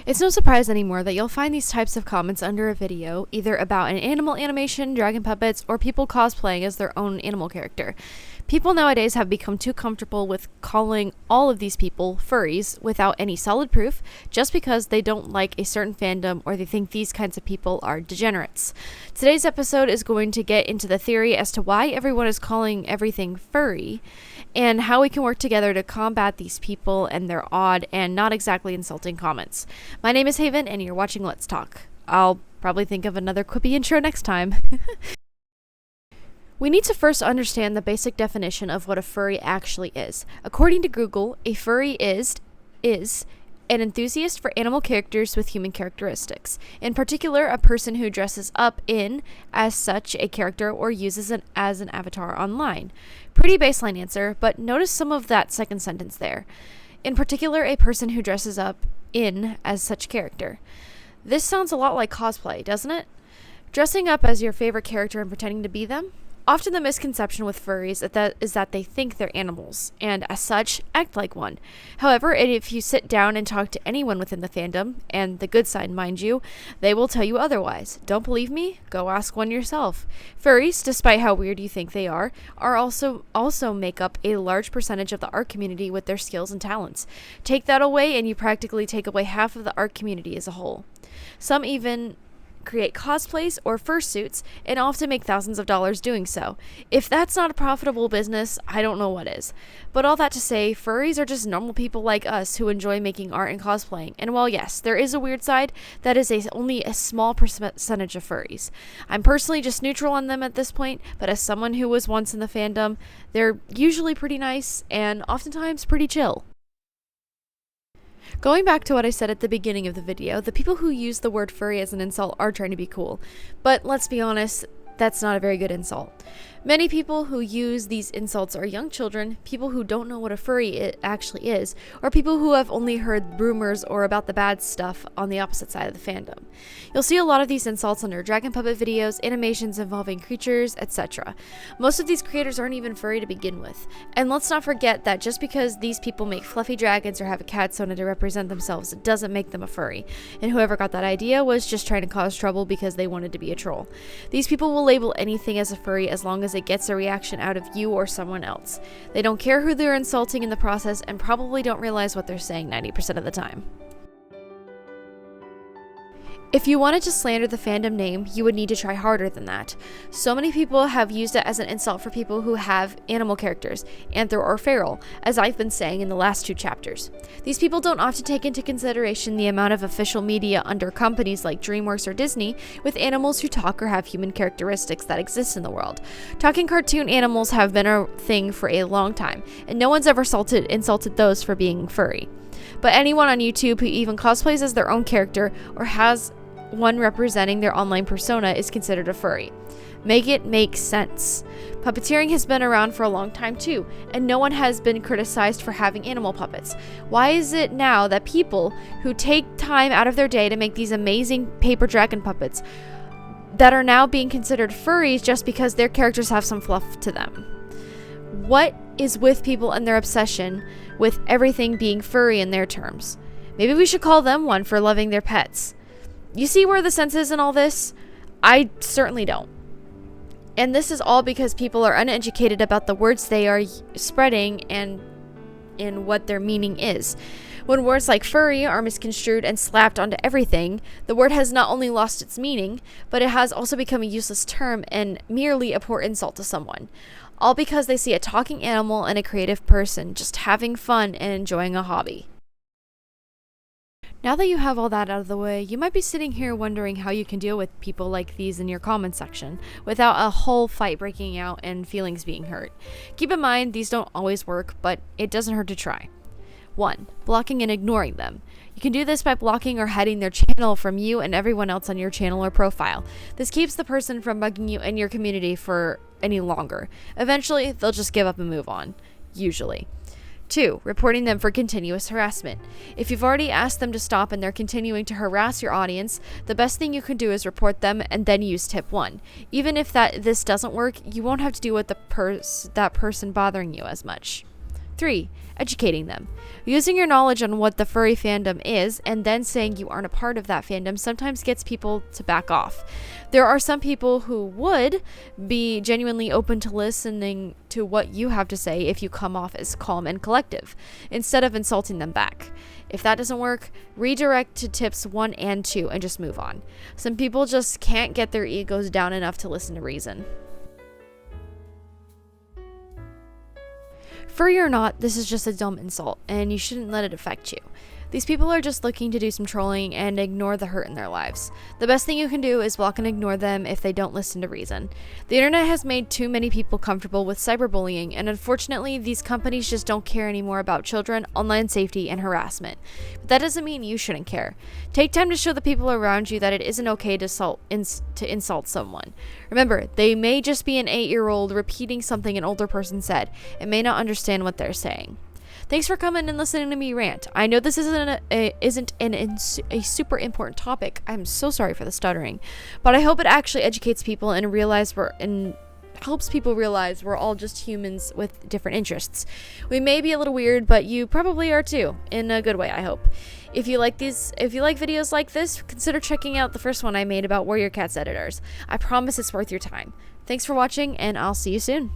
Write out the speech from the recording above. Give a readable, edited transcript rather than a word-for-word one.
It's no surprise anymore that you'll find these types of comments under a video, either about an animal animation, dragon puppets, or people cosplaying as their own animal character. People nowadays have become too comfortable with calling all of these people furries without any solid proof, just because they don't like a certain fandom or they think these kinds of people are degenerates. Today's episode is going to get into the theory as to why everyone is calling everything furry, and how we can work together to combat these people and their odd and not exactly insulting comments. My name is Haven, and you're watching Let's Talk. I'll probably think of another quippy intro next time. We need to first understand the basic definition of what a furry actually is. According to Google, a furry is an enthusiast for animal characters with human characteristics. In particular, a person who dresses up in, as such, a character or uses it as an avatar online. Pretty baseline answer, but notice some of that second sentence there. In particular, a person who dresses up in as such character. This sounds a lot like cosplay, doesn't it? Dressing up as your favorite character and pretending to be them? Often the misconception with furries is that they think they're animals, and as such, act like one. However, if you sit down and talk to anyone within the fandom, and the good side, mind you, they will tell you otherwise. Don't believe me? Go ask one yourself. Furries, despite how weird you think they are also make up a large percentage of the art community with their skills and talents. Take that away, and you practically take away half of the art community as a whole. Some even create cosplays or fursuits and often make thousands of dollars doing so. If that's not a profitable business, I don't know what is. But all that to say, furries are just normal people like us who enjoy making art and cosplaying. And while yes, there is a weird side, that is only a small percentage of furries. I'm personally just neutral on them at this point, but as someone who was once in the fandom, they're usually pretty nice and oftentimes pretty chill. Going back to what I said at the beginning of the video, the people who use the word furry as an insult are trying to be cool. But let's be honest, that's not a very good insult. Many people who use these insults are young children, people who don't know what a furry actually is, or people who have only heard rumors or about the bad stuff on the opposite side of the fandom. You'll see a lot of these insults under dragon puppet videos, animations involving creatures, etc. Most of these creators aren't even furry to begin with. And let's not forget that just because these people make fluffy dragons or have a cat persona to represent themselves, it doesn't make them a furry. And whoever got that idea was just trying to cause trouble because they wanted to be a troll. These people will label anything as a furry as long as it gets a reaction out of you or someone else. They don't care who they're insulting in the process and probably don't realize what they're saying 90% of the time. If you wanted to slander the fandom name, you would need to try harder than that. So many people have used it as an insult for people who have animal characters, anther or feral, as I've been saying in the last 2 chapters. These people don't often take into consideration the amount of official media under companies like DreamWorks or Disney with animals who talk or have human characteristics that exist in the world. Talking cartoon animals have been a thing for a long time, and no one's ever insulted those for being furry. But anyone on YouTube who even cosplays as their own character or has one representing their online persona is considered a furry. Make it make sense. Puppeteering has been around for a long time too, and no one has been criticized for having animal puppets. Why is it now that people who take time out of their day to make these amazing paper dragon puppets that are now being considered furries just because their characters have some fluff to them? What is with people and their obsession with everything being furry in their terms? Maybe we should call them one for loving their pets. You see where the sense is in all this? I certainly don't. And this is all because people are uneducated about the words they are spreading and in what their meaning is. When words like furry are misconstrued and slapped onto everything, the word has not only lost its meaning, but it has also become a useless term and merely a poor insult to someone. All because they see a talking animal and a creative person just having fun and enjoying a hobby. Now that you have all that out of the way, you might be sitting here wondering how you can deal with people like these in your comment section without a whole fight breaking out and feelings being hurt. Keep in mind, these don't always work, but it doesn't hurt to try. 1. Blocking and ignoring them. You can do this by blocking or hiding their channel from you and everyone else on your channel or profile. This keeps the person from bugging you and your community for any longer. Eventually, they'll just give up and move on. Usually. 2. Reporting them for continuous harassment. If you've already asked them to stop and they're continuing to harass your audience, the best thing you can do is report them and then use tip 1. Even if this doesn't work, you won't have to deal with that person bothering you as much. 3. Educating them. Using your knowledge on what the furry fandom is and then saying you aren't a part of that fandom sometimes gets people to back off. There are some people who would be genuinely open to listening to what you have to say if you come off as calm and collective, instead of insulting them back. If that doesn't work, redirect to tips 1 and 2 and just move on. Some people just can't get their egos down enough to listen to reason. Furry or not, this is just a dumb insult, and you shouldn't let it affect you. These people are just looking to do some trolling and ignore the hurt in their lives. The best thing you can do is block and ignore them if they don't listen to reason. The internet has made too many people comfortable with cyberbullying, and unfortunately, these companies just don't care anymore about children, online safety, and harassment. But that doesn't mean you shouldn't care. Take time to show the people around you that it isn't okay to insult someone. Remember, they may just be an 8-year-old repeating something an older person said and may not understand what they're saying. Thanks for coming and listening to me rant. I know this isn't a super important topic. I'm so sorry for the stuttering, but I hope it actually educates people and helps people realize we're all just humans with different interests. We may be a little weird, but you probably are too, in a good way, I hope. If you like videos like this, consider checking out the first one I made about warrior cats editors. I promise it's worth your time. Thanks for watching, and I'll see you soon.